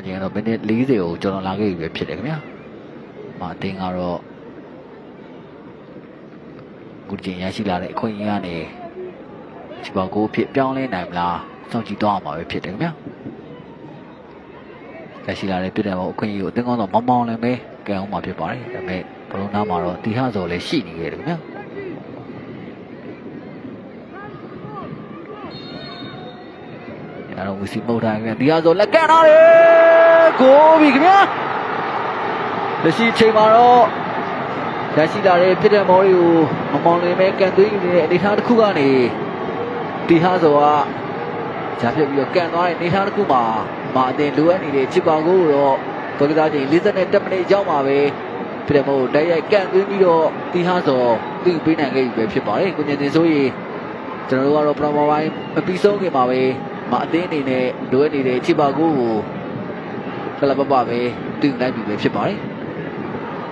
ချင်းတော့မိနစ်40ကိုကျော်တော်လာခဲ့ပြီဖြစ်တယ်ခင်ဗျာမအတင်းကတော့ခုချိန်ရရှိလာတဲ့အခွင့်အရေးကနေချီပေါကိုဖြစ်ပြောင်းလဲနိုင်မလားစောင့်ကြည့်တော့မှာပဲဖြစ်တယ်ခင်ဗျာရရှိလာတဲ့ပြည်တယ်ပေါ့အခွင့်အရေးကိုအတင်းကောင်းတော့မောင်းမောင်းလည်းပဲကဲအောင်မှာဖြစ်ပါတယ်ဒါပေမဲ့ဘလုံးနားမှာတော့တီဟစော်လည်းရှိနေခဲ့တယ်ခင်ဗျာအဲ့တော့ဝီစီပုတ်ထားခင်ဗျာတီဟစော်လက်ကန်ထားတယ်ကိုပြီခင်ဗျာလက်ရှိချိန်မှာတော့ရရှိလာတဲ့ပြည်တယ်မော်တွေကိုမမောင်းလည်းပဲကန်သွေးနေတဲ့အနေထားတစ်ခုကနေတီဟစော်ကဂျာပြပြီးတော့ကန်သွားတဲ့အနေထားတစ်ခုမှာမအတင်လိုအပ်နေတဲ့ချစ်ပါကိုတော့ဒေါက်ကစားချိန်40နဲ့10မိနစ်ရောက်မှာပဲပြည်တယ်မော်တိုက်ရိုက်ကန်သွင်းပြီးတော့တီဟစော်သူ့ပေးနိုင်ခဲ့ပြီပဲဖြစ်ပါတယ်ကိုညင်တင်ဆိုရင်ကျွန်တော်တို့ကတော့ပရမပိုင်းမပြီးဆုံးခင်မှာပဲမအတင်းအနေနဲ့လိုအပ်နေတဲ့ချစ်ပါကိုကလပ်ပပပဲသူ့နိုင်ပြီပဲဖြစ်ပါတယ်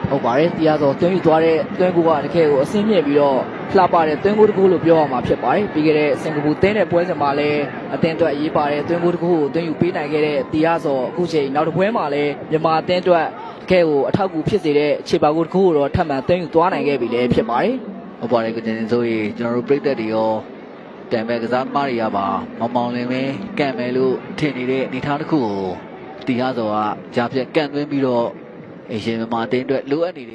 ဟုတ်ပါတယ်တရားစောတွင်းယူသွားတဲ့တွင်းကူကတကယ်ကိုအဆင်းမြင့်ပြီးတော့လှပတဲ့တွင်းကူတစ်ခုလို့ပြောရမှာဖြစ်ပါတယ်ပြီးခဲ့တဲ့စင်ကာပူတင်းတဲ့ပွဲစဉ်မှာလည်းအသင်းအတွက်အရေးပါတဲ့တွင်းကူတစ်ခုကိုတွင်းယူပေးနိုင်ခဲ့တဲ့တရားစောအခုချိန်နောက်တစ်ပွဲမှာလည်းမြန်မာအသင်းအတွက်တကယ်ကိုအထောက်အကူဖြစ်စေတဲ့ခြေပါကူတစ်ခုကိုတော့ထပ်မံတွင်းယူသွားနိုင်ခဲ့ပြီလည်းဖြစ်ပါတယ်ဟုတ်ပါတယ်ကိုတင်တင်ဆိုရင်ကျွန်တော်တို့ပြည်သက်တွေရောတံမဲ့ကစားသမားတွေကပါမောင်လင်းပဲကန့်မယ်လို့ထင်နေတဲ့အနေထားတစ်ခုကိုတီဟာစော်ကကြားပြက်ကန့်သွင်းပြီးတော့အရှင်မြန်မာအသင်းအတွက်လိုအပ်နေတဲ့